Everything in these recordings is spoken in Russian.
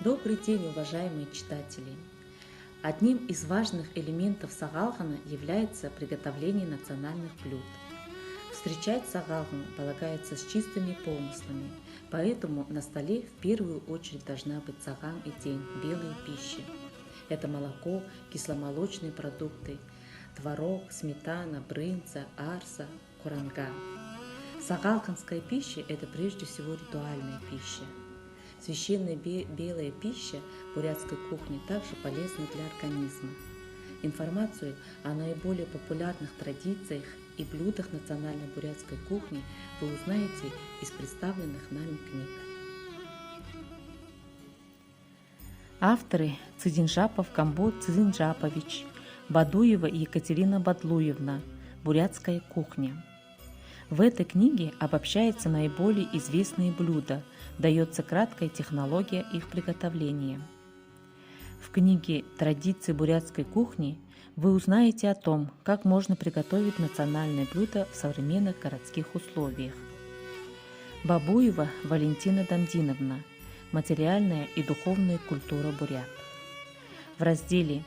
Добрый день, уважаемые читатели! Одним из важных элементов сагалгана является приготовление национальных блюд. Встречать сагалган полагается с чистыми помыслами, поэтому на столе в первую очередь должна быть саган и тень, белые пищи. Это молоко, кисломолочные продукты, творог, сметана, брынза, арса, куранга. Сагалганская пища – это прежде всего ритуальная пища. Священная белая пища бурятской кухни также полезна для организма. Информацию о наиболее популярных традициях и блюдах национальной бурятской кухни вы узнаете из представленных нами книг. Авторы: Цидинжапов Камбот Цидинжапович, Бадуева Екатерина Бадлуевна. Бурятская кухня. В этой книге обобщаются наиболее известные блюда, дается краткая технология их приготовления. В книге «Традиции бурятской кухни» вы узнаете о том, как можно приготовить национальное блюдо в современных городских условиях. Бабуева Валентина Дамдиновна. Материальная и духовная культура бурят. В разделе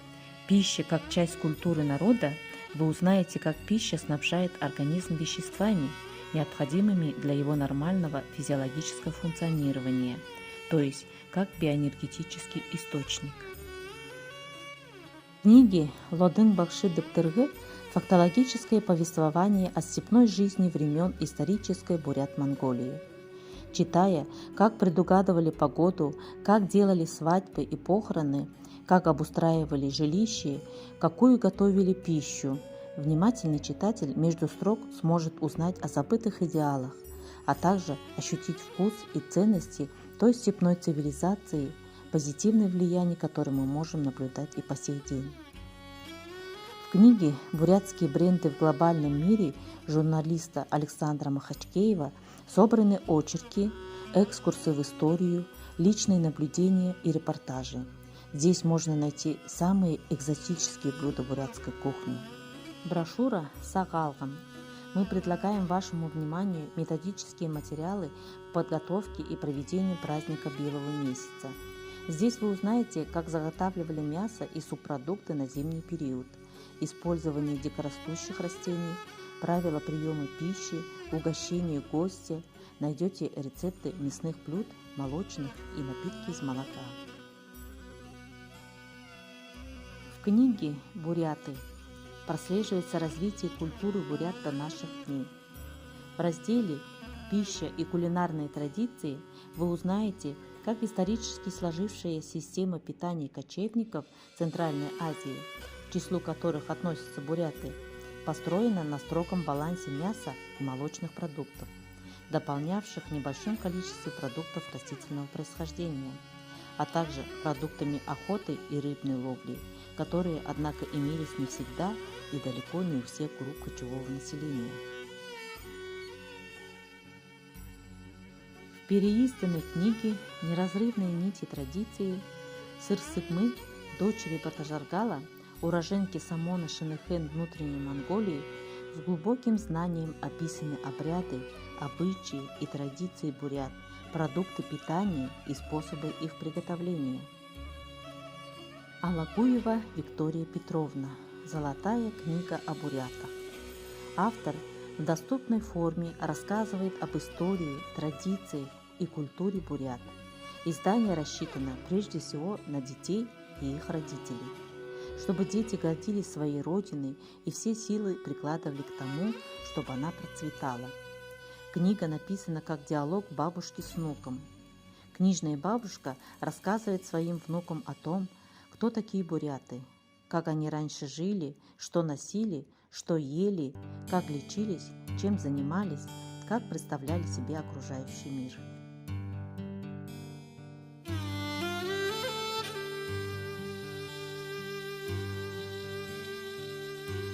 «Пища как часть культуры народа» вы узнаете, как пища снабжает организм веществами, необходимыми для его нормального физиологического функционирования, то есть как биоэнергетический источник. В книге «Лодын Бакши Дыптыргы» фактологическое повествование о степной жизни времен исторической Бурят-Монголии. Читая, как предугадывали погоду, как делали свадьбы и похороны, как обустраивали жилища, какую готовили пищу, внимательный читатель между строк сможет узнать о забытых идеалах, а также ощутить вкус и ценности той степной цивилизации, позитивное влияние которой мы можем наблюдать и по сей день. В книге «Бурятские бренды в глобальном мире» журналиста Александра Махачкеева собраны очерки, экскурсы в историю, личные наблюдения и репортажи. Здесь можно найти самые экзотические блюда бурятской кухни. Брошюра «Сагалган». Мы предлагаем вашему вниманию методические материалы по подготовке и проведению праздника Белого месяца. Здесь вы узнаете, как заготавливали мясо и субпродукты на зимний период, использование дикорастущих растений, правила приема пищи, угощения гостя, найдете рецепты мясных блюд, молочных и напитки из молока. В книге «Буряты» прослеживается развитие культуры бурят до наших дней. В разделе «Пища и кулинарные традиции» вы узнаете, как исторически сложившаяся система питания кочевников Центральной Азии, к числу которых относятся буряты, построена на строгом балансе мяса и молочных продуктов, дополнявших небольшим количеством продуктов растительного происхождения, а также продуктами охоты и рыбной ловли, которые, однако, имелись не всегда и далеко не у всех групп кочевого населения. В переизданной книге «Неразрывные нити традиции» Сырсыгмы, дочери Батажаргала, уроженки Самона Шенехен внутренней Монголии, с глубоким знанием описаны обряды, обычаи и традиции бурят, продукты питания и способы их приготовления. Алагуева Виктория Петровна. Золотая книга о бурятах. Автор в доступной форме рассказывает об истории, традициях и культуре бурят. Издание рассчитано прежде всего на детей и их родителей, чтобы дети гордились своей родиной и все силы прикладывали к тому, чтобы она процветала. Книга написана как диалог бабушки с внуком. Книжная бабушка рассказывает своим внукам о том, кто такие буряты, как они раньше жили, что носили, что ели, как лечились, чем занимались, как представляли себе окружающий мир.